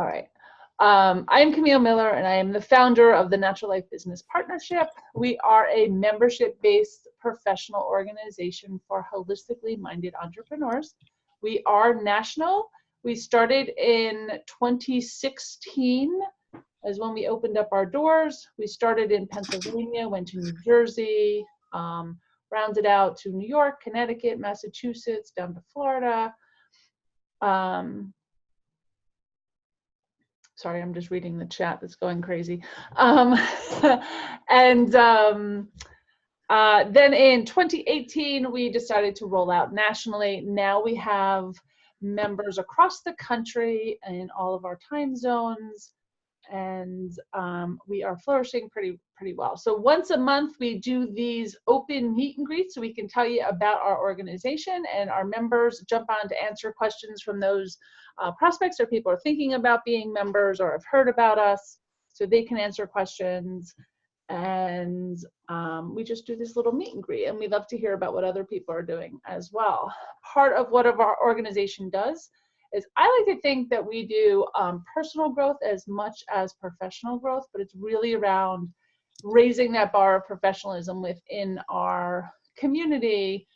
All right. I'm Camille Miller, and I am the founder of the Natural Life Business Partnership. We are a membership-based professional organization for holistically minded entrepreneurs. We are national. We started in 2016 is when we opened up our doors. We started in Pennsylvania, went to New Jersey, rounded out to New York, Connecticut, Massachusetts, down to Florida. Sorry, I'm just reading the chat that's going crazy. Then in 2018, we decided to roll out nationally. Now we have members across the country in all of our time zones, and we are flourishing pretty well. So once a month, we do these open meet and greets so we can tell you about our organization, and our members jump on to answer questions from those prospects or people are thinking about being members or have heard about us, so they can answer questions. And we just do this little meet and greet, and we love to hear about what other people are doing as well. Part of what our organization does is I like to think that we do personal growth as much as professional growth, but it's really around raising that bar of professionalism within our community,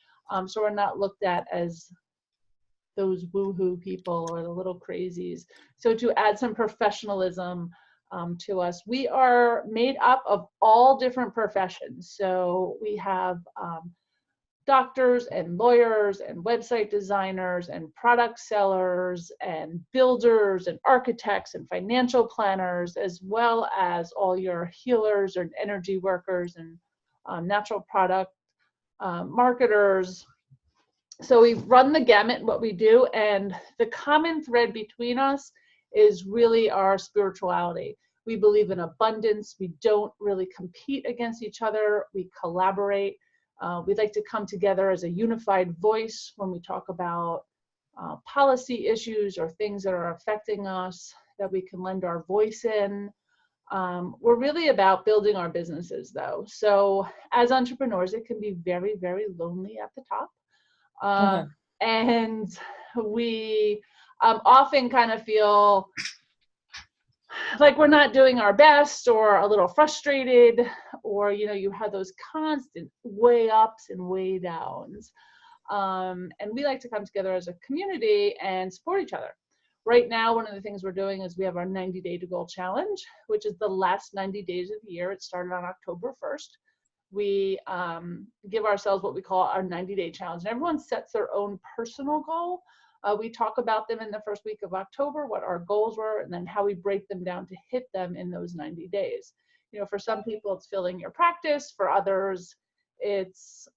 so we're not looked at as those woohoo people or the little crazies. So to add some professionalism to us, we are made up of all different professions. So we have doctors and lawyers and website designers and product sellers and builders and architects and financial planners, as well as all your healers and energy workers and natural product marketers. So we run the gamut in what we do, and the common thread between us is really our spirituality. We believe in abundance. We don't really compete against each other. We collaborate. We'd like to come together as a unified voice when we talk about policy issues or things that are affecting us, that we can lend our voice in. We're really about building our businesses, though. So as entrepreneurs, it can be very, very lonely at the top. And we often kind of feel like we're not doing our best, or a little frustrated, or you have those constant way ups and way downs, and we like to come together as a community and support each other. Right now, one of the things we're doing is we have our 90-day to goal challenge, which is the last 90 days of the year. It started on October 1st. We give ourselves what we call our 90-day challenge, and everyone sets their own personal goal. We talk about them in the first week of October, what our goals were, and then how we break them down to hit them in those 90 days. For some people, it's filling your practice. For others, it's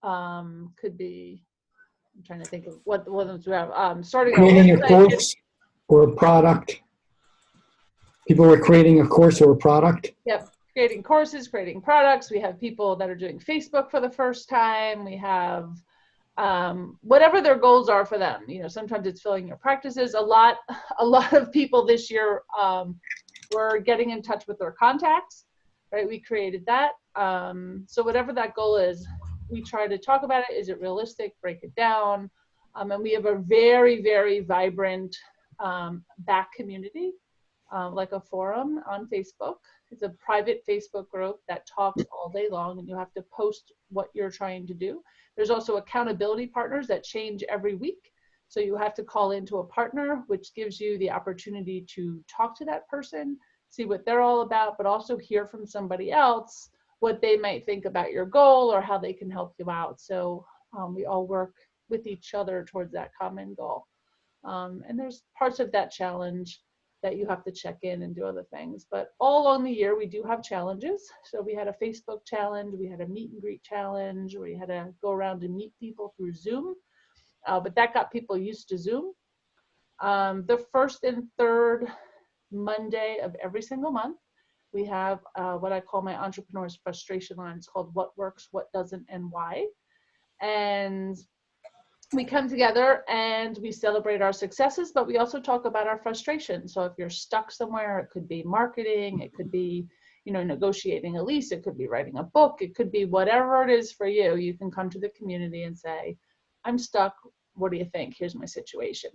could be, I'm trying to think of what ones we have. Starting creating a course or a product. People are creating a course or a product. Yep. Creating courses, creating products. We have people that are doing Facebook for the first time. We have whatever their goals are for them. Sometimes it's filling your practices. A lot of people this year were getting in touch with their contacts, right? We created that. So whatever that goal is, we try to talk about it. Is it realistic? Break it down. And we have a very, very vibrant back community, like a forum on Facebook. It's a private Facebook group that talks all day long, and you have to post what you're trying to do. There's also accountability partners that change every week. So you have to call into a partner, which gives you the opportunity to talk to that person, see what they're all about, but also hear from somebody else what they might think about your goal or how they can help you out. So we all work with each other towards that common goal. And there's parts of that challenge that you have to check in and do other things. But all along the year, we do have challenges. So we had a Facebook challenge, we had a meet and greet challenge, we had to go around and meet people through Zoom, but that got people used to Zoom. The first and third Monday of every single month, we have what I call my entrepreneur's frustration line. It's called What Works, What Doesn't, and Why. And we come together and we celebrate our successes, but we also talk about our frustration. So if you're stuck somewhere, it could be marketing, it could be, negotiating a lease, it could be writing a book, it could be whatever it is for you. You can come to the community and say, I'm stuck. What do you think? Here's my situation.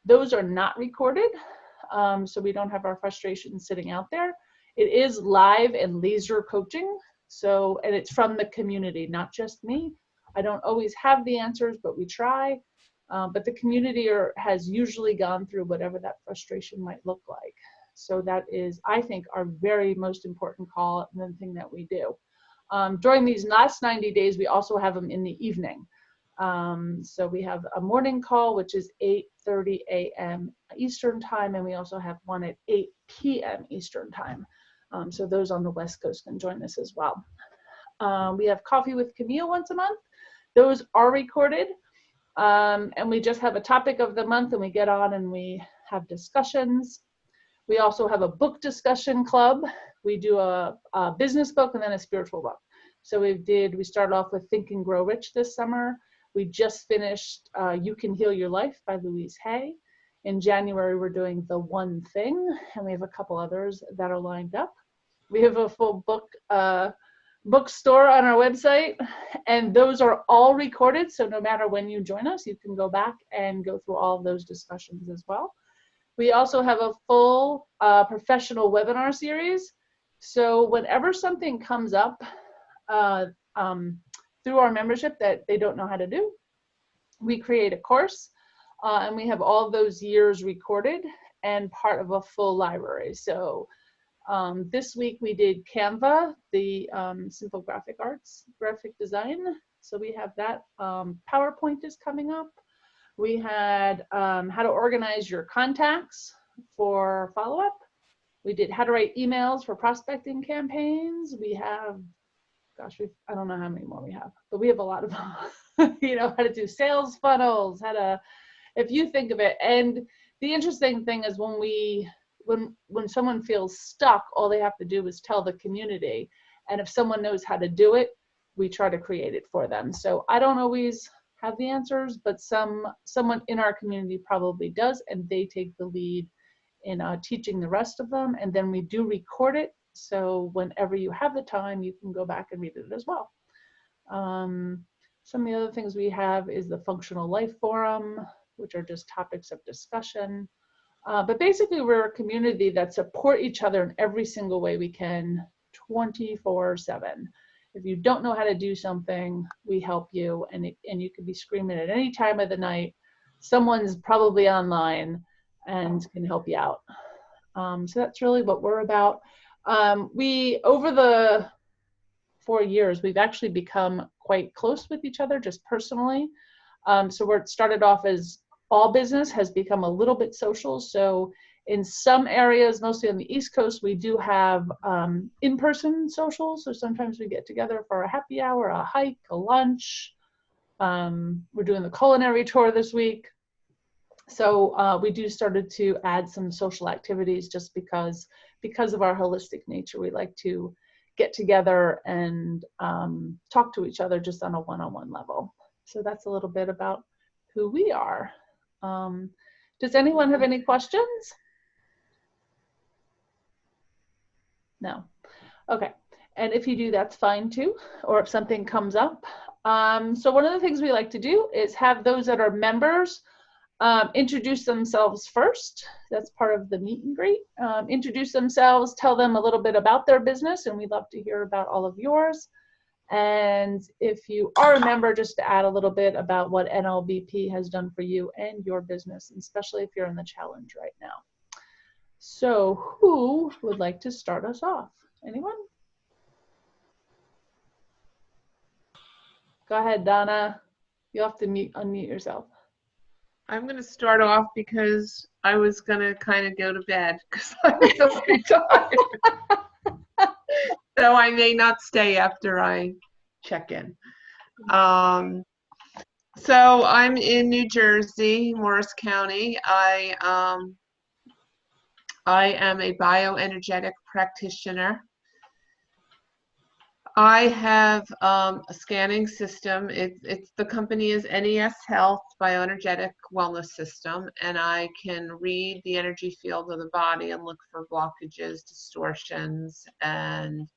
Those are not recorded, so we don't have our frustrations sitting out there. It is live and laser coaching, so, and it's from the community, not just me. I don't always have the answers, but we try. But the community has usually gone through whatever that frustration might look like. So that is, I think, our very most important call and the thing that we do. During these last 90 days, we also have them in the evening. So we have a morning call, which is 8:30 a.m. Eastern time, and we also have one at 8 p.m. Eastern time. So those on the West Coast can join us as well. We have Coffee with Camille once a month. Those are recorded. And we just have a topic of the month, and we get on and we have discussions. We also have a book discussion club. We do a business book and then a spiritual book. So we started off with Think and Grow Rich this summer. We just finished You Can Heal Your Life by Louise Hay. In January, we're doing The One Thing, and we have a couple others that are lined up. We have a full bookstore on our website, and those are all recorded, so no matter when you join us, you can go back and go through all of those discussions as well. We also have a full professional webinar series, so whenever something comes up through our membership that they don't know how to do, we create a course, and we have all those years recorded and part of a full library. So this week we did Canva, the simple graphic design. So we have that. PowerPoint is coming up. We had how to organize your contacts for follow-up. We did how to write emails for prospecting campaigns. We have, gosh, I don't know how many more we have, but we have a lot of them. You know, how to do sales funnels, if you think of it. And the interesting thing is when someone feels stuck, all they have to do is tell the community. And if someone knows how to do it, we try to create it for them. So I don't always have the answers, but someone in our community probably does, and they take the lead in teaching the rest of them. And then we do record it. So whenever you have the time, you can go back and read it as well. Some of the other things we have is the Functional Life Forum, which are just topics of discussion. But basically, we're a community that support each other in every single way we can, 24/7. If you don't know how to do something, we help you, and you can be screaming at any time of the night. Someone's probably online and can help you out. So that's really what we're about. Over the 4 years, we've actually become quite close with each other, just personally. So where it started off as all business has become a little bit social. So in some areas, mostly on the East Coast, we do have in-person socials. So sometimes we get together for a happy hour, a hike, a lunch. We're doing the culinary tour this week. So we started to add some social activities just because of our holistic nature. We like to get together and talk to each other just on a one-on-one level. So that's a little bit about who we are. Does anyone have any questions? No. Okay. And if you do, that's fine too, or if something comes up. So one of the things we like to do is have those that are members introduce themselves first. That's part of the meet and greet. Introduce themselves, tell them a little bit about their business, and we'd love to hear about all of yours. And if you are a member, just to add a little bit about what NLBP has done for you and your business, especially if you're in the challenge right now. So who would like to start us off? Anyone? Go ahead, Donna. You'll have to unmute yourself. I'm going to start off because I was going to kind of go to bed because I'm so tired. So I may not stay after I check in. So I'm in New Jersey, Morris County. I am a bioenergetic practitioner. I have a scanning system. The company is NES Health Bioenergetic Wellness System, and I can read the energy field of the body and look for blockages, distortions, and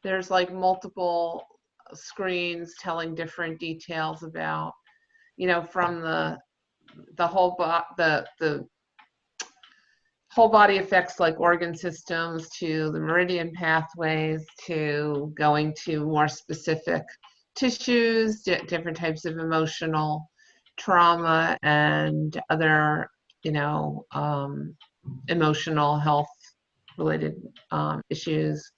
there's like multiple screens telling different details about, you know, from the the whole whole body effects, like organ systems, to the meridian pathways, to going to more specific tissues, different types of emotional trauma and other, emotional health related issues.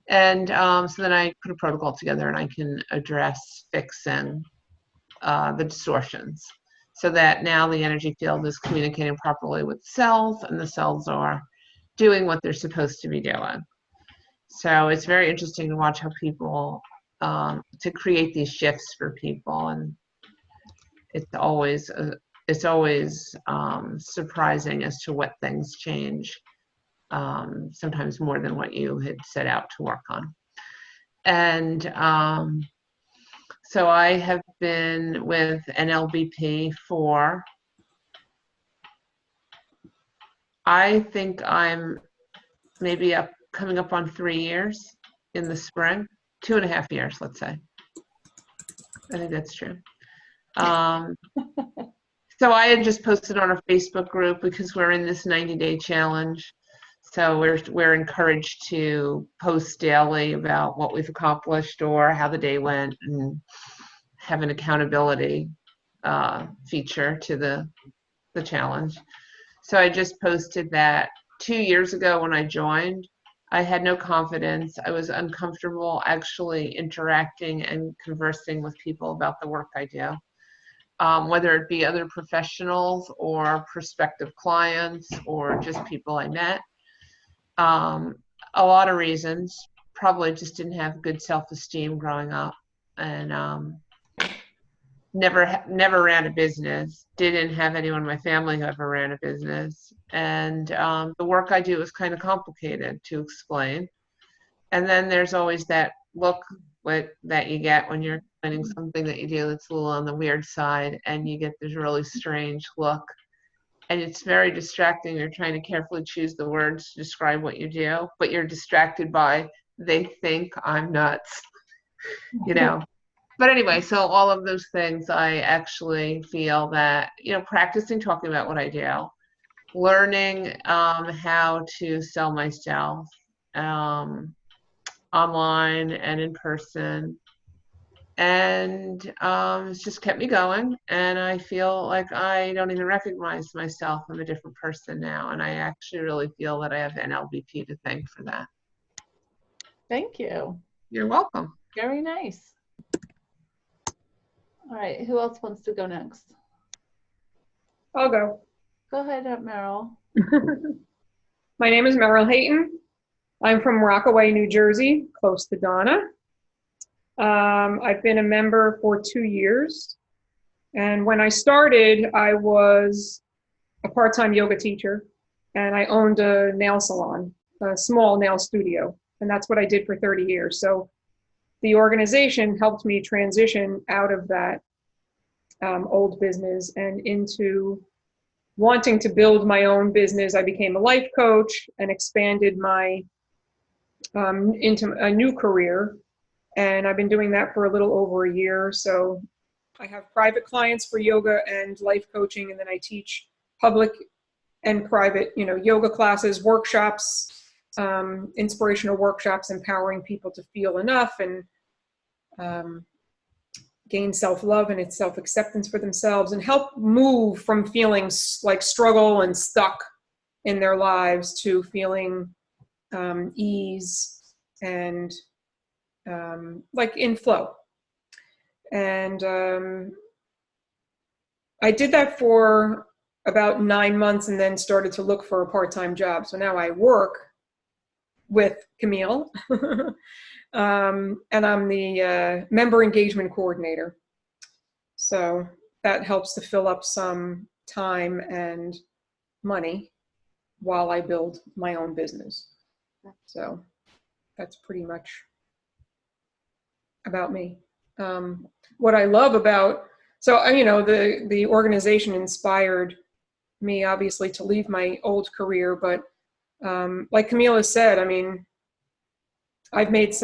And so then I put a protocol together, and I can address, fix, and the distortions, so that now the energy field is communicating properly with cells, and the cells are doing what they're supposed to be doing. So it's very interesting to watch how people, to create these shifts for people, and it's always surprising as to what things change, sometimes more than what you had set out to work on. And so I have been with NLBP for, I think I'm maybe coming up on 3 years in the spring, 2.5 years, let's say. I think that's true. So I had just posted on a Facebook group, because we're in this 90-day challenge. So we're encouraged to post daily about what we've accomplished or how the day went, and have an accountability feature to the challenge. So I just posted that 2 years ago when I joined. I had no confidence. I was uncomfortable actually interacting and conversing with people about the work I do, whether it be other professionals or prospective clients or just people I met. A lot of reasons. Probably just didn't have good self-esteem growing up, and never ran a business. Didn't have anyone in my family who ever ran a business, and the work I do is kind of complicated to explain. And then there's always that look that you get when you're explaining something that you do that's a little on the weird side, and you get this really strange look. And it's very distracting. You're trying to carefully choose the words to describe what you do, but you're distracted by, they think I'm nuts, But anyway, so all of those things, I actually feel that, practicing talking about what I do, learning how to sell myself online and in person, and it's just kept me going. And I feel like I don't even recognize myself. I'm a different person now, and I actually really feel that I have NLBP to thank for that. Thank you. You're welcome. Very nice. All right, who else wants to go next? I'll go. Go ahead, Meryl. My name is Meryl Hayton. I'm from Rockaway, New Jersey, close to Donna. I've been a member for 2 years. And when I started, I was a part-time yoga teacher, and I owned a nail salon, a small nail studio. And that's what I did for 30 years. So the organization helped me transition out of that old business and into wanting to build my own business. I became a life coach and expanded my into a new career. And I've been doing that for a little over a year. So I have private clients for yoga and life coaching, and then I teach public and private, yoga classes, workshops, inspirational workshops, empowering people to feel enough and gain self-love and its self-acceptance for themselves, and help move from feeling like struggle and stuck in their lives to feeling ease and like in flow. And I did that for about 9 months, and then started to look for a part-time job. So now I work with Camille, and I'm the member engagement coordinator. So that helps to fill up some time and money while I build my own business. So that's pretty much about me. What I love about, the organization inspired me, obviously, to leave my old career, but like Camille has said, I've made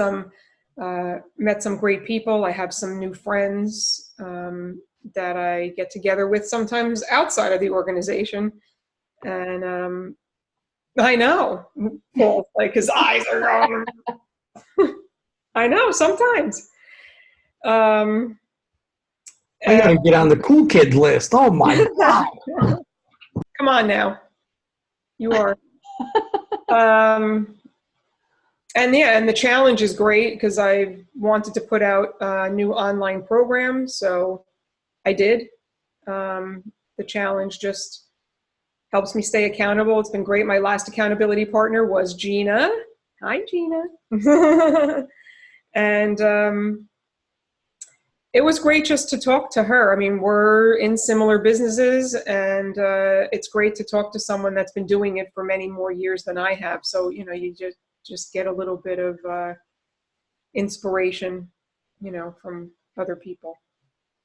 met some great people. I have some new friends. that I get together with sometimes outside of the organization. And I know, Paul, like his eyes are going. I know, sometimes. I gotta get on the cool kid list. Oh my God. Come on now. You are. And yeah, and the challenge is great because I wanted to put out a new online program, so I did. The challenge just helps me stay accountable. It's been great. My last accountability partner was Gina. Hi, Gina. And it was great just to talk to her. I mean, we're in similar businesses, and it's great to talk to someone that's been doing it for many more years than I have. So, you know, you just get a little bit of inspiration, you know, from other people.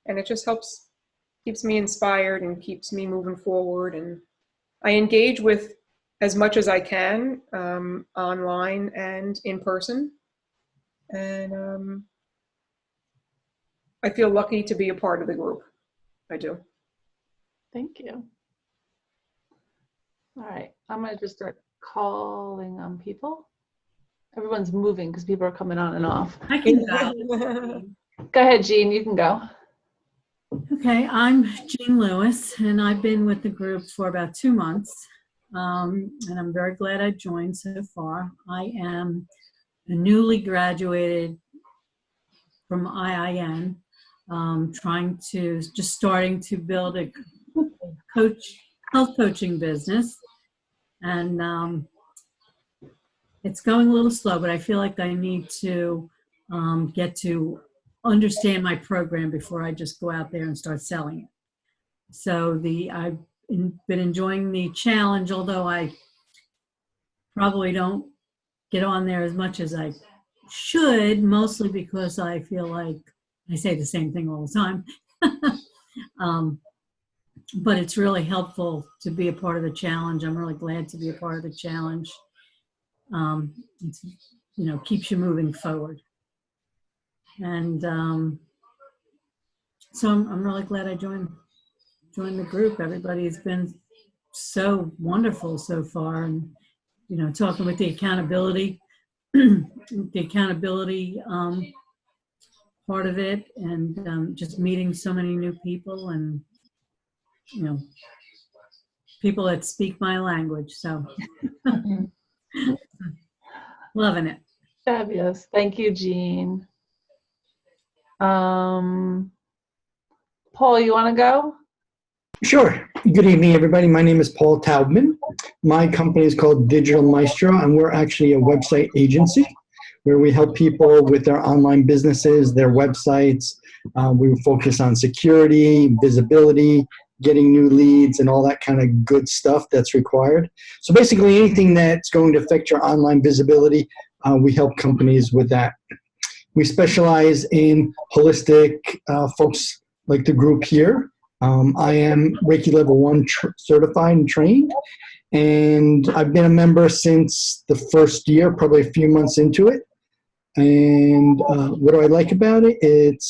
And it just helps, keeps me inspired and keeps me moving forward. And I engage with as much as I can online and in person. And I feel lucky to be a part of the group. I do. Thank you. All right, I'm gonna just start calling on people. Everyone's moving because people are coming on and off. I can go. Go ahead, Jean, you can go. Okay, I'm Jean Lewis, and I've been with the group for about 2 months, and I'm very glad I joined so far. I am a newly graduated from IIN, starting to build a health coaching business, and it's going a little slow, but I feel like I need to get to understand my program before I just go out there and start selling it. So I've been enjoying the challenge, although I probably don't get on there as much as I should, mostly because I feel like I say the same thing all the time. But it's really helpful to be a part of the challenge. I'm really glad to be a part of the challenge. It's, you know, keeps you moving forward. And so I'm really glad I joined the group. Everybody's been so wonderful so far, and you know, talking with the accountability, part of it, and just meeting so many new people, and you know, people that speak my language. So loving it. Fabulous. Thank you, Jean. Paul, you want to go? Sure. Good evening, everybody. My name is Paul Taubman. My company is called Digital Maestro, and we're actually a website agency where we help people with their online businesses, their websites. We focus on security, visibility, getting new leads, and all that kind of good stuff that's required. So basically anything that's going to affect your online visibility, we help companies with that. We specialize in holistic folks like the group here. I am Reiki Level 1 certified and trained, and I've been a member since the first year, probably a few months into it. And what do I like about it?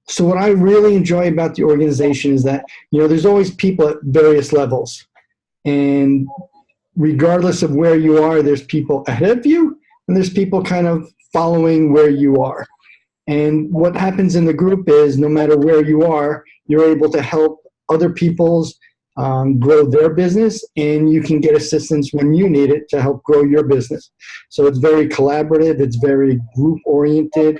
So what I really enjoy about the organization is that, you know, there's always people at various levels. And regardless of where you are, there's people ahead of you, and there's people kind of following where you are. And what happens in the group is no matter where you are, you're able to help other people's grow their business, and you can get assistance when you need it to help grow your business. So it's very collaborative. It's very group oriented.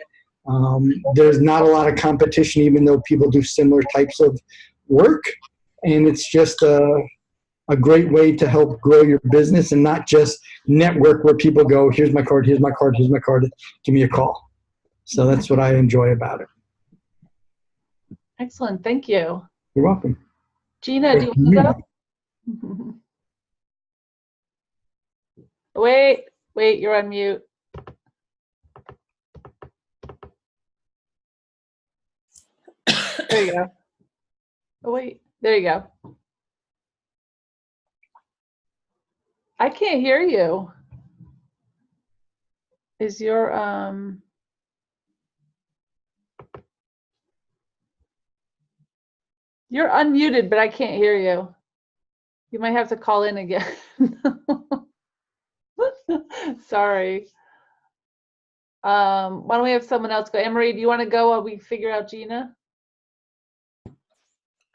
There's not a lot of competition, even though people do similar types of work. And it's just a great way to help grow your business and not just network where people go, here's my card, here's my card, here's my card, give me a call. So that's what I enjoy about it. Excellent. Thank you. You're welcome. Gina, do you want to go? Wait, you're on mute. There you go. Oh, wait, there you go. I can't hear you. Is your You're unmuted, but I can't hear you. You might have to call in again. Sorry. Why don't we have someone else go? Anne-Marie, do you want to go while we figure out Gina?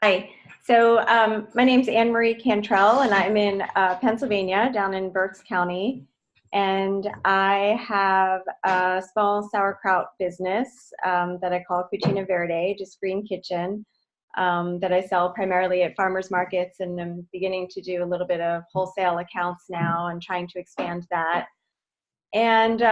Hi. So my name's Anne-Marie Cantrell, and I'm in Pennsylvania, down in Berks County. And I have a small sauerkraut business that I call Cucina Verde, just green kitchen, that I sell primarily at farmers markets, and I'm beginning to do a little bit of wholesale accounts now and trying to expand that. And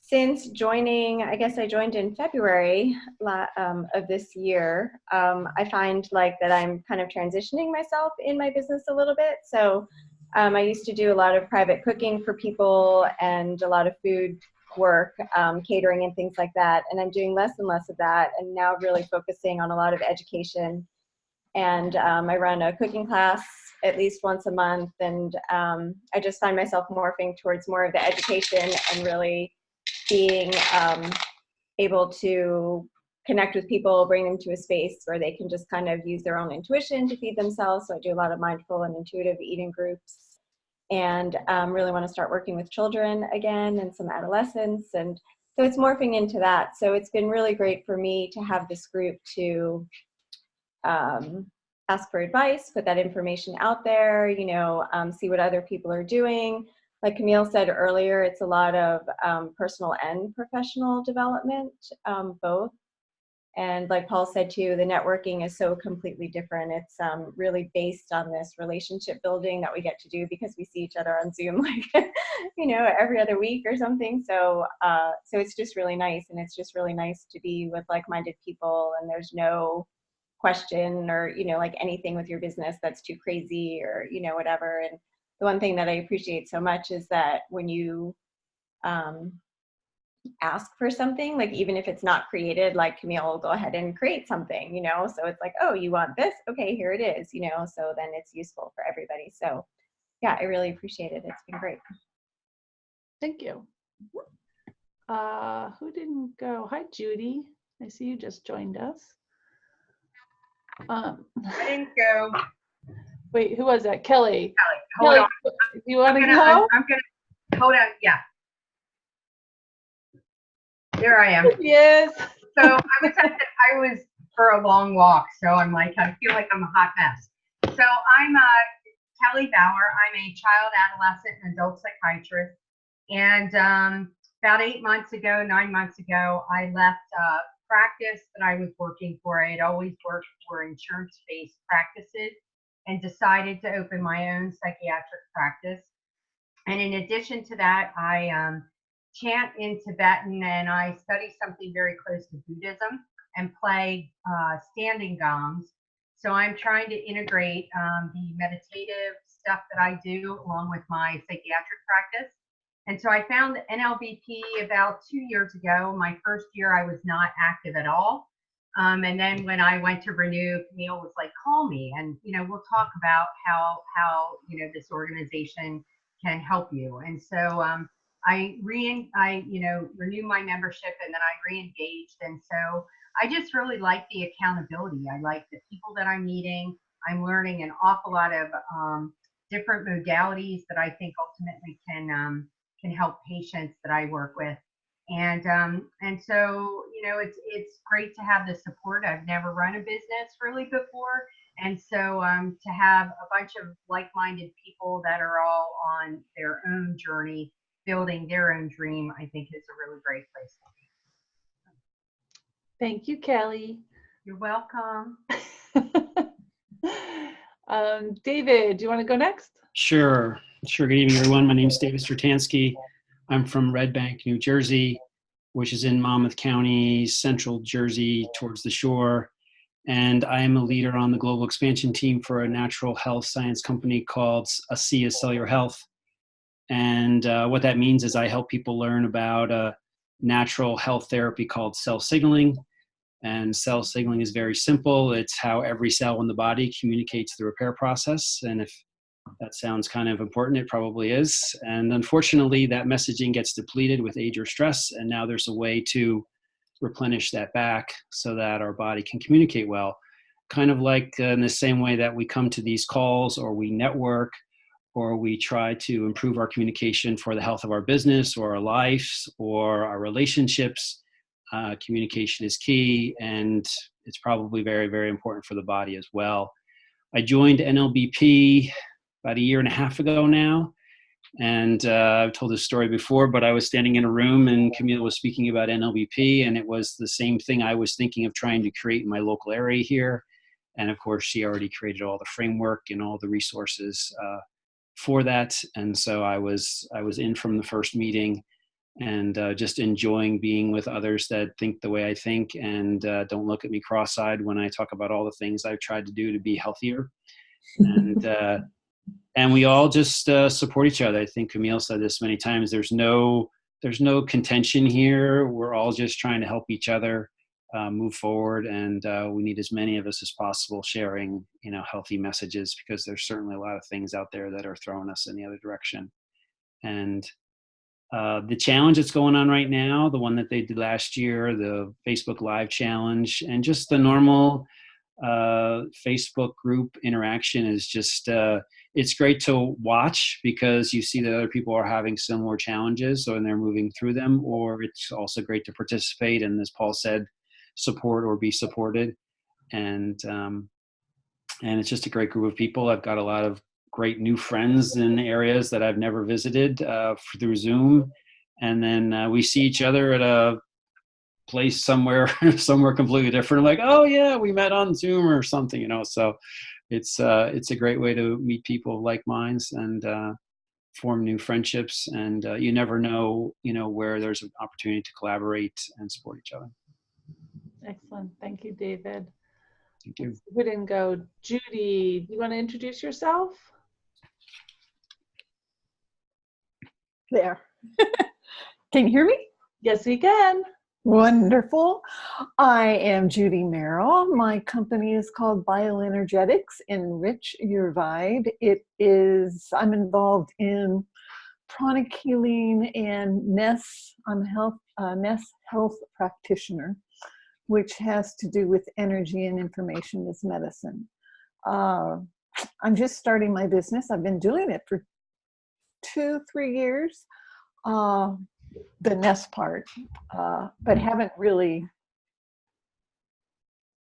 since joining, I guess I joined in February of this year, I find like that I'm kind of transitioning myself in my business a little bit. So I used to do a lot of private cooking for people and a lot of food work, catering and things like that. And I'm doing less and less of that, and now really focusing on a lot of education. And I run a cooking class at least once a month. And I just find myself morphing towards more of the education and really being able to connect with people, bring them to a space where they can just kind of use their own intuition to feed themselves. So I do a lot of mindful and intuitive eating groups, and really want to start working with children again and some adolescents. And so it's morphing into that. So it's been really great for me to have this group to ask for advice, put that information out there, you know, see what other people are doing. Like Camille said earlier, it's a lot of personal and professional development, both. And like Paul said too, the networking is so completely different. It's really based on this relationship building that we get to do because we see each other on Zoom, like, you know, every other week or something. So, so it's just really nice, and it's just really nice to be with like-minded people, and there's no question or, you know, like anything with your business that's too crazy or, you know, whatever. And the one thing that I appreciate so much is that when you ask for something, like even if it's not created, like Camille will go ahead and create something, you know, so it's like, oh, you want this? Okay, here it is, you know, so then it's useful for everybody. So yeah, I really appreciate it. It's been great. Thank you. Who didn't go? Hi, Judy. I see you just joined us. I didn't go. Wait, who was that? Kelly. Hold Kelly, on. do you want to go? I'm gonna hold on. Yeah. There I am. Yes. So I was for a long walk, so I'm like, I feel like I'm a hot mess. So I'm Kelly Fowler. I'm a child, adolescent, and adult psychiatrist. And about 9 months ago, I left practice that I was working for. I had always worked for insurance-based practices and decided to open my own psychiatric practice. And in addition to that, I chant in Tibetan, and I study something very close to Buddhism and play standing gongs. So I'm trying to integrate the meditative stuff that I do along with my psychiatric practice. And so I found NLBP about 2 years ago. My first year, I was not active at all. And then when I went to renew, Camille was like, call me, and, you know, we'll talk about how you know, this organization can help you. And so I renewed my membership, and then I re-engaged. And so I just really like the accountability. I like the people that I'm meeting. I'm learning an awful lot of different modalities that I think ultimately can help patients that I work with. And so, you know, it's great to have the support. I've never run a business really before. And so to have a bunch of like-minded people that are all on their own journey, building their own dream, I think is a really great place to be. Thank you, Kelly. You're welcome. David, do you want to go next? Sure. Good evening, everyone. My name is David Strattansky. I'm from Red Bank, New Jersey, which is in Monmouth County, central Jersey, towards the shore. And I am a leader on the global expansion team for a natural health science company called ASEA Cellular Health. And what that means is I help people learn about a natural health therapy called cell signaling. And cell signaling is very simple. It's how every cell in the body communicates the repair process. And if that sounds kind of important, it probably is. And unfortunately, that messaging gets depleted with age or stress. And now there's a way to replenish that back so that our body can communicate well. kind of like in the same way that we come to these calls or we network or we try to improve our communication for the health of our business or our lives or our relationships, communication is key, and it's probably very, very important for the body as well. I joined NLBP about 1.5 years ago now, and I've told this story before, but I was standing in a room and Camille was speaking about NLBP, and it was the same thing I was thinking of trying to create in my local area here. And of course, she already created all the framework and all the resources for that. And so I was in from the first meeting, and just enjoying being with others that think the way I think and don't look at me cross-eyed when I talk about all the things I've tried to do to be healthier. And we all just support each other. I think Camille said this many times. There's no contention here. We're all just trying to help each other move forward, and we need as many of us as possible sharing, healthy messages, because there's certainly a lot of things out there that are throwing us in the other direction. And the challenge that's going on right now, the one that they did last year, the Facebook Live challenge, and just the normal Facebook group interaction is just, it's great to watch because you see that other people are having similar challenges, and they're moving through them, or it's also great to participate and, as Paul said, support or be supported. And it's just a great group of people. I've got a lot of great new friends in areas that I've never visited through Zoom. And then we see each other at a place somewhere completely different. I'm like, oh yeah, we met on Zoom or something, so it's a great way to meet people of like minds and form new friendships. And you never know, where there's an opportunity to collaborate and support each other. Excellent. Thank you, David. Thank you. We didn't go. Judy, do you want to introduce yourself? There. Can you hear me? Yes, we can. Wonderful. I am Judy Merrill. My company is called Bioenergetics. Enrich Your Vibe. I'm involved in pranic healing and NES. I'm a NES health practitioner, which has to do with energy and information as medicine. I'm just starting my business. I've been doing it for 2-3 years. The nest part, but haven't really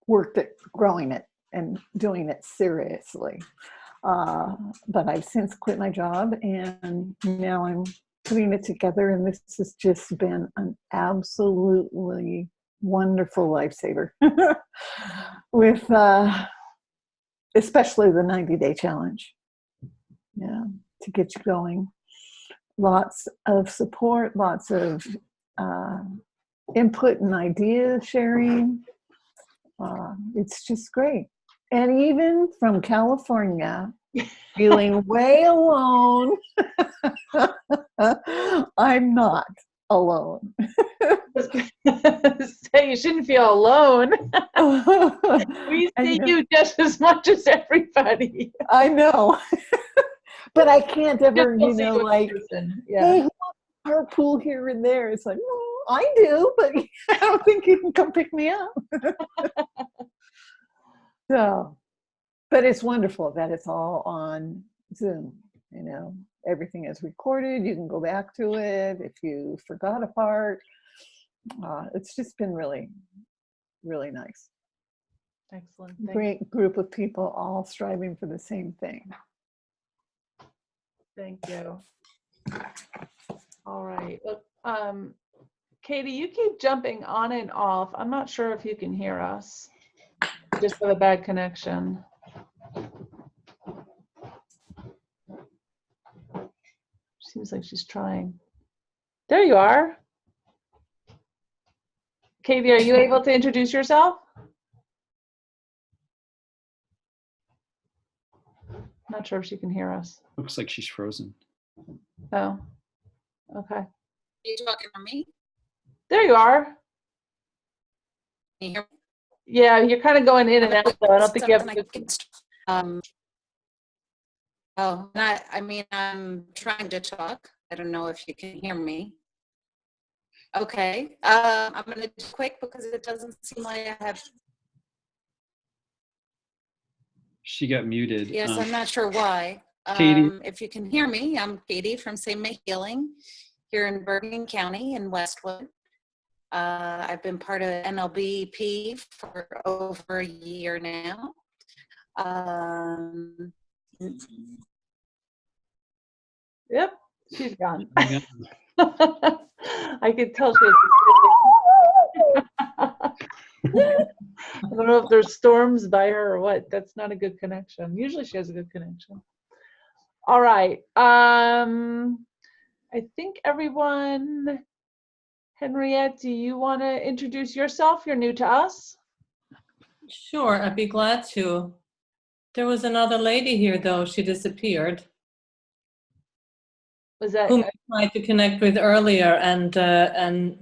worked at growing it and doing it seriously. But I've since quit my job, and now I'm putting it together, and this has just been an absolutely wonderful lifesaver with especially the 90-day challenge. Yeah, to get you going. Lots of support, lots of input and idea sharing. It's just great. And even from California, feeling way alone, I'm not alone. So you shouldn't feel alone. We see you just as much as everybody. I know. But I can't ever, like, yeah. hey, carpool here and there. It's like, well, I do, but I don't think you can come pick me up. So, but it's wonderful that it's all on Zoom. Everything is recorded. You can go back to it if you forgot a part. It's just been really, really nice. Excellent. Great group of people all striving for the same thing. Thank you. All right. Look, Katie, you keep jumping on and off. I'm not sure if you can hear us. Just have a bad connection. Seems like she's trying. There you are. Katie, are you able to introduce yourself? Not sure if she can hear us. Looks like she's frozen. Oh, okay. Are you talking to me? There you are. Can you hear me? Yeah, you're kind of going in and out, so I don't think you have I'm trying to talk. I don't know if you can hear me. Okay, I'm going to do quick because it doesn't seem like I have She got muted. Yes, I'm not sure why. Katie. If you can hear me, I'm Katie from Same Healing here in Bergen County in Westwood. I've been part of NLBP for over a year now. Yep, she's gone. Yeah. I could tell she has. I don't know if there's storms by her or what. That's not a good connection. Usually she has a good connection. All right. I think everyone. Henriette, do you want to introduce yourself? You're new to us. Sure, I'd be glad to. There was another lady here, though. She disappeared. Was that whom I tried to connect with earlier, and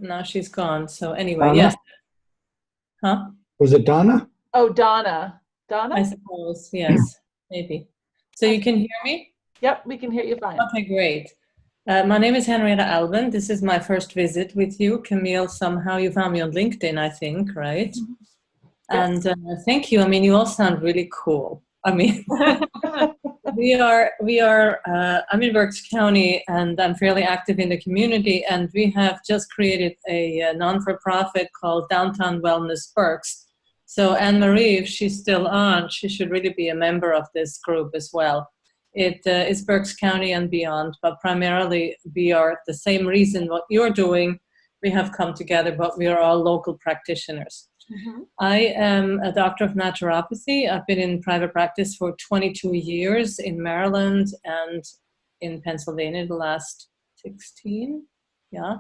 now she's gone. So anyway, Donna? yes. Huh? Was it Donna? Oh, Donna. Donna? I suppose, yes, maybe. So you can hear me? Yep, we can hear you fine. Okay, great. My name is Henrietta Elvin. This is my first visit with you. Camille, somehow you found me on LinkedIn, I think, right? Yes. And thank you. I mean, you all sound really cool. I mean, I'm in Berks County, and I'm fairly active in the community, and we have just created a non-for-profit called Downtown Wellness Berks. So Anne-Marie, if she's still on, she should really be a member of this group as well. It is Berks County and beyond, but primarily we are the same reason what you're doing. We have come together, but we are all local practitioners. Mm-hmm. I am a doctor of naturopathy. I've been in private practice for 22 years in Maryland and in Pennsylvania the last 16, yeah.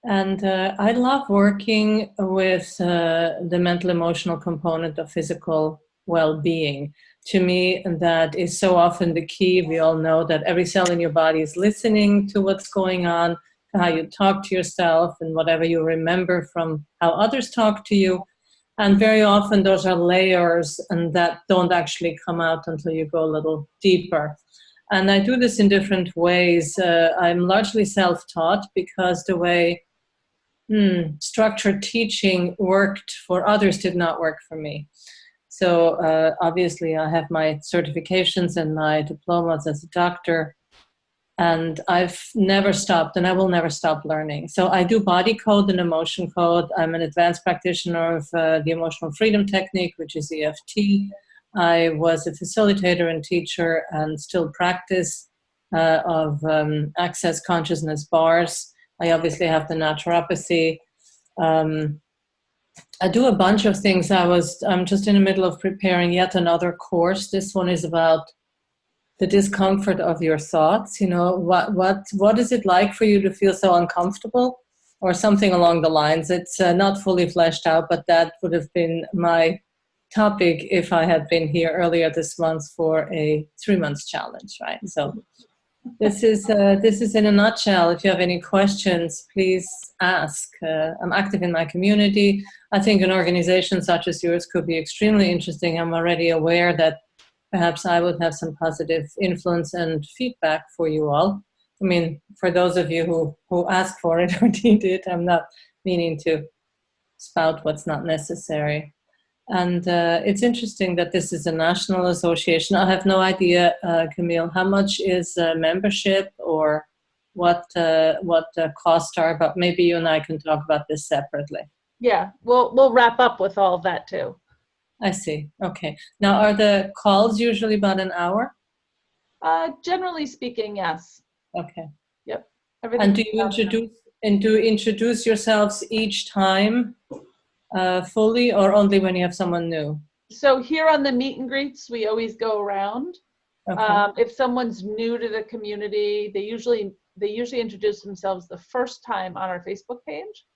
And I love working with the mental emotional component of physical well-being. To me, that is so often the key. We all know that every cell in your body is listening to what's going on, how you talk to yourself, and whatever you remember from how others talk to you. And very often those are layers and that don't actually come out until you go a little deeper. And I do this in different ways. I'm largely self-taught because the way structured teaching worked for others did not work for me. So obviously I have my certifications and my diplomas as a doctor, and I've never stopped, and I will never stop learning. So I do body code and emotion code. I'm an advanced practitioner of the emotional freedom technique, which is EFT. I was a facilitator and teacher and still practice of access consciousness bars. I obviously have the naturopathy. I do a bunch of things. I'm just in the middle of preparing yet another course. This one is about the discomfort of your thoughts. You know, what is it like for you to feel so uncomfortable, or something along the lines. It's not fully fleshed out, but that would have been my topic if I had been here earlier this month for a 3-month challenge, right? So this is in a nutshell. If you have any questions, please ask. I'm active in my community. I think an organization such as yours could be extremely interesting. I'm already aware that perhaps I would have some positive influence and feedback for you all. I mean, for those of you who ask for it or need it, I'm not meaning to spout what's not necessary. And it's interesting that this is a national association. I have no idea, Camille, how much is membership or what the costs are, but maybe you and I can talk about this separately. Yeah, we'll wrap up with all of that too. I see. Okay. Now, are the calls usually about an hour? Generally speaking, yes. Okay. Yep. And do you introduce yourselves each time fully, or only when you have someone new? So here on the meet and greets, we always go around. Okay. If someone's new to the community, they usually introduce themselves the first time on our Facebook page.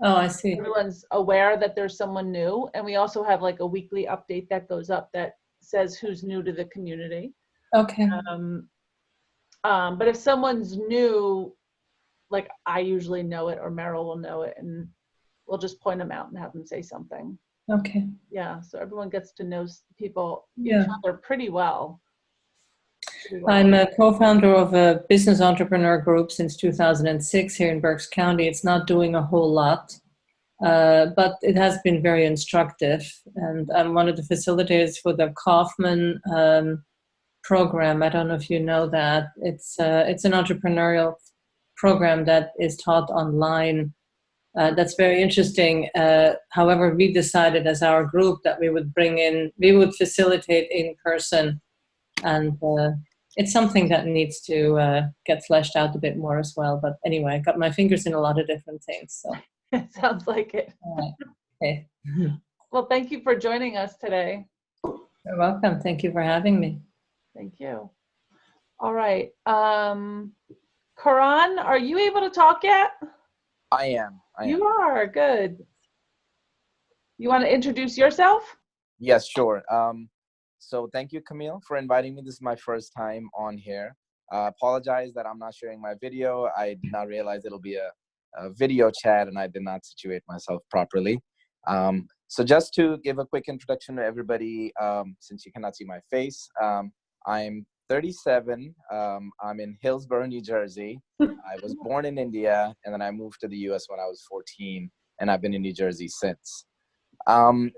Oh, I see. Everyone's aware that there's someone new, and we also have like a weekly update that goes up that says who's new to the community. Okay. But if someone's new, like I usually know it or Meryl will know it, and we'll just point them out and have them say something. Okay. Yeah, so everyone gets to know people, Yeah. each other pretty well. I'm a co-founder of a business entrepreneur group since 2006 here in Berks County. It's not doing a whole lot. but it has been very instructive. And I'm one of the facilitators for the Kaufman program. I don't know if you know that. It's an entrepreneurial program that is taught online. That's very interesting. However, we decided as our group that we would facilitate in person, and it's something that needs to get fleshed out a bit more as well. But anyway, I got my fingers in a lot of different things. So It sounds like it. Okay. Well, thank you for joining us today. You're welcome. Thank you for having me. Thank you. All right. Karan, are you able to talk yet? I am. You are. Good. You want to introduce yourself? Yes, sure. So thank you, Camille, for inviting me. This is my first time on here. Apologize that I'm not sharing my video. I did not realize it'll be a video chat, and I did not situate myself properly. So just to give a quick introduction to everybody, since you cannot see my face, I'm 37. I'm in Hillsborough, New Jersey. I was born in India, and then I moved to the US when I was 14, and I've been in New Jersey since. After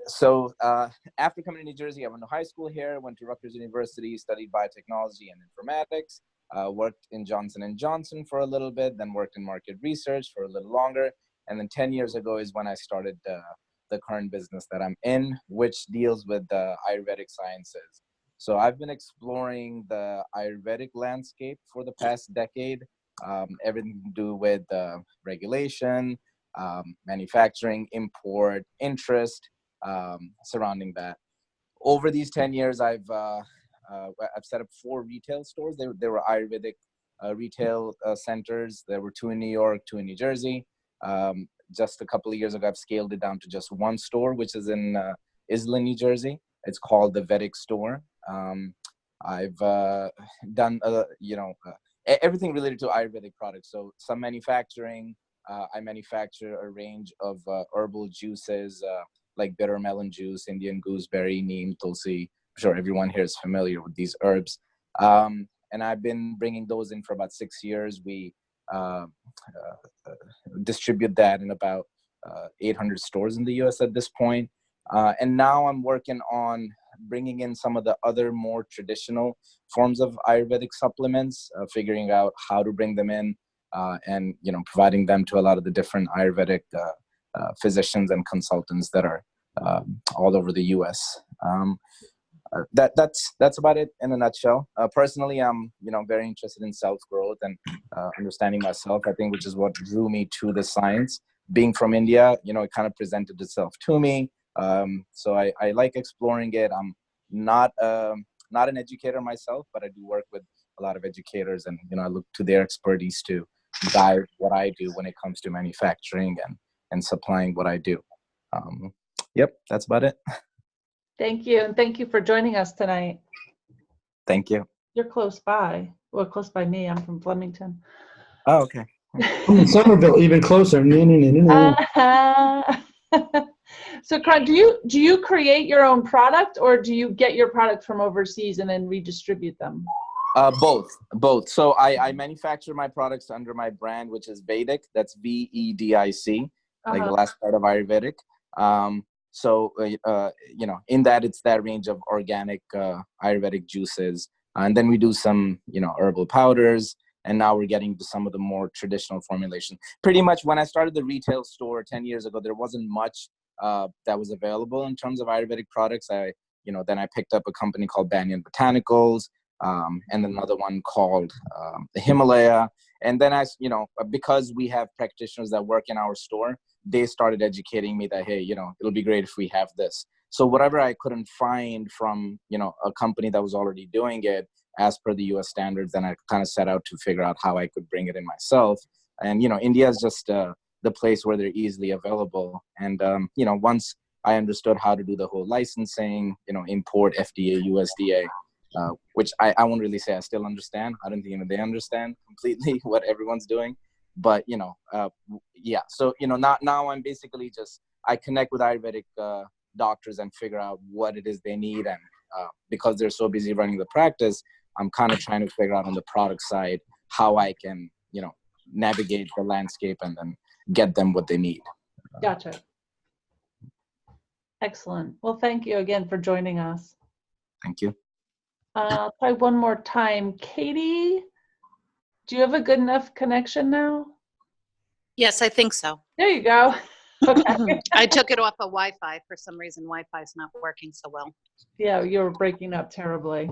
coming to New Jersey, I went to high school here, went to Rutgers University, studied biotechnology and informatics, worked in Johnson & Johnson for a little bit, then worked in market research for a little longer. And then 10 years ago is when I started the current business that I'm in, which deals with Ayurvedic sciences. So I've been exploring the Ayurvedic landscape for the past decade, everything to do with regulation, manufacturing, import, interest, surrounding that. Over these 10 years, I've set up 4 retail stores. They were Ayurvedic retail centers. There were 2 in New York, 2 in New Jersey. Just a couple of years ago, I've scaled it down to just 1 store, which is in Islin, New Jersey. It's called the Vedic Store. I've done, everything related to Ayurvedic products. So some manufacturing. I manufacture a range of herbal juices like bitter melon juice, Indian gooseberry, neem, tulsi. I'm sure everyone here is familiar with these herbs. And I've been bringing those in for about 6 years. We distribute that in about 800 stores in the US at this point. And now I'm working on bringing in some of the other more traditional forms of Ayurvedic supplements, figuring out how to bring them in, and providing them to a lot of the different Ayurvedic physicians and consultants that are all over the US. That's about it in a nutshell. Personally, I'm very interested in self-growth and understanding myself, I think, which is what drew me to the science. Being from India, it kind of presented itself to me. So I like exploring it. I'm not an educator myself, but I do work with a lot of educators, and I look to their expertise to guide what I do when it comes to manufacturing and supplying what I do. Yep, that's about it. Thank you. And thank you for joining us tonight. Thank you. You're close by. Well, close by me. I'm from Flemington. Oh, okay. I'm in Somerville, even closer. So, Karan, do you create your own product, or do you get your product from overseas and then redistribute them? Both. So I manufacture my products under my brand, which is Vedic. That's VEDIC, like the last part of Ayurvedic. So in that, it's that range of organic Ayurvedic juices, and then we do some herbal powders. And now we're getting to some of the more traditional formulation. Pretty much when I started the retail store 10 years ago, there wasn't much that was available in terms of Ayurvedic products. Then I picked up a company called Banyan Botanicals, and another one called the Himalaya. And then because we have practitioners that work in our store, they started educating me that, hey, it'll be great if we have this. So whatever I couldn't find from, a company that was already doing it as per the US standards, then I kind of set out to figure out how I could bring it in myself. And, India is just the place where they're easily available. And, once I understood how to do the whole licensing, import, FDA, USDA, which I won't really say I still understand. I don't think even they understand completely what everyone's doing. But, yeah. So, now I'm basically I connect with Ayurvedic doctors and figure out what it is they need. And because they're so busy running the practice, I'm kind of trying to figure out on the product side how I can, navigate the landscape and then get them what they need. Gotcha. Excellent. Well, thank you again for joining us. Thank you. I'll try one more time. Katie, do you have a good enough connection now? Yes, I think so. There you go. Okay. I took it off of Wi-Fi. For some reason, Wi-Fi is not working so well. Yeah, you were breaking up terribly.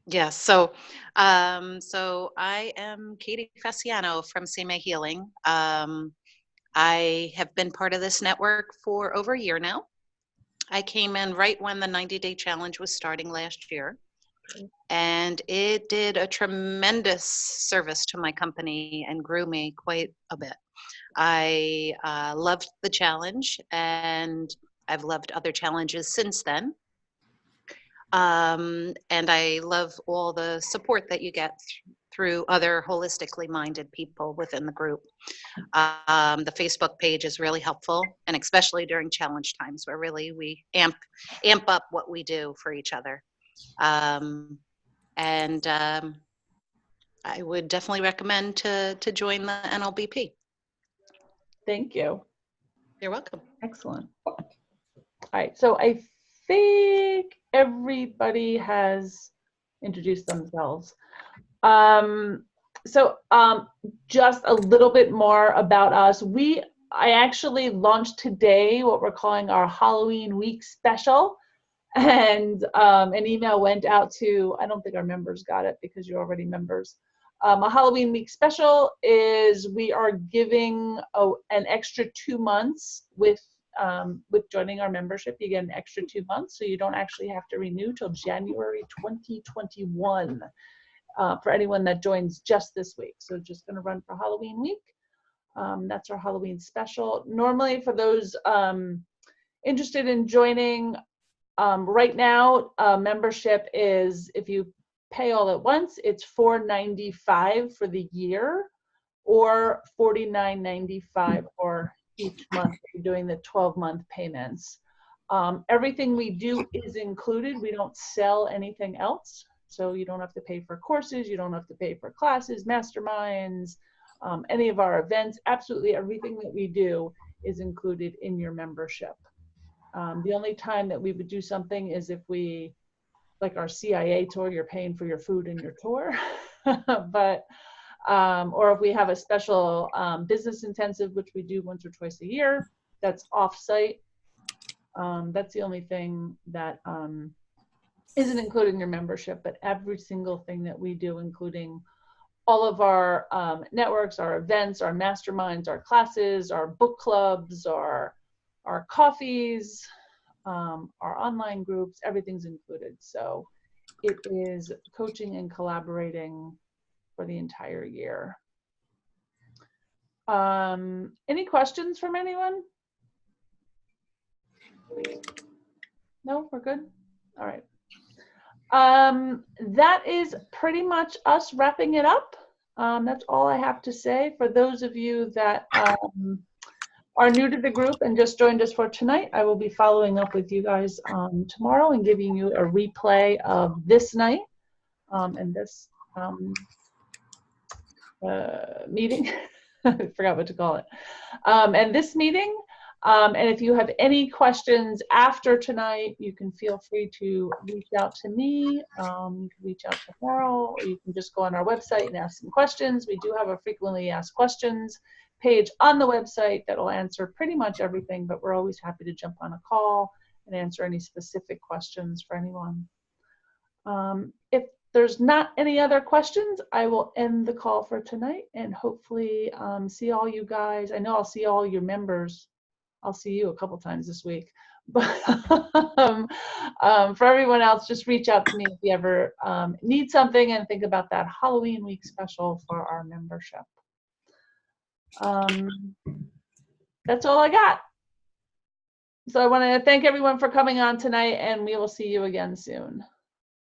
Yes. So I am Katie Fasciano from CMA Healing. I have been part of this network for over a year now. I came in right when the 90-day challenge was starting last year, and it did a tremendous service to my company and grew me quite a bit. I loved the challenge, and I've loved other challenges since then. And I love all the support that you get through other holistically minded people within the group. The Facebook page is really helpful, and especially during challenge times where really we amp up what we do for each other. I would definitely recommend to join the NLBP. Thank you. You're welcome. Excellent. All right, so I think everybody has introduced themselves. Just a little bit more about us. I actually launched today what we're calling our Halloween week special, and an email went out to, I don't think our members got it because you're already members. A Halloween week special is we are giving an extra 2 months with joining our membership. You get an extra 2 months, so you don't actually have to renew till January 2021 for anyone that joins just this week. So just going to run for Halloween week. That's our Halloween special. Normally for those interested in joining, right now membership is, if you pay all at once, it's $4.95 for the year, or $49.95 for each month if you're doing the 12-month payments. Everything we do is included. We don't sell anything else. So you don't have to pay for courses, you don't have to pay for classes, masterminds, any of our events. Absolutely everything that we do is included in your membership. The only time that we would do something is if we, like our CIA tour, you're paying for your food and your tour, or if we have a special business intensive, which we do once or twice a year, that's off-site. That's the only thing that isn't included in your membership, but every single thing that we do, including all of our networks, our events, our masterminds, our classes, our book clubs, our coffees, our online groups, everything's included. So it is coaching and collaborating for the entire year. Any questions from anyone? No, we're good? All right. That is pretty much us wrapping it up. That's all I have to say. For those of you that are new to the group and just joined us for tonight, I will be following up with you guys tomorrow and giving you a replay of this night and this meeting. I forgot what to call it. And this meeting. And if you have any questions after tonight, you can feel free to reach out to me. You can reach out to Meryl, or you can just go on our website and ask some questions. We do have a frequently asked questions page on the website that will answer pretty much everything, but we're always happy to jump on a call and answer any specific questions for anyone. If there's not any other questions, I will end the call for tonight and hopefully see all you guys. I know I'll see all your members. I'll see you a couple times this week. But for everyone else, just reach out to me if you ever need something, and think about that Halloween week special for our membership. That's all I got. So I want to thank everyone for coming on tonight, and we will see you again soon.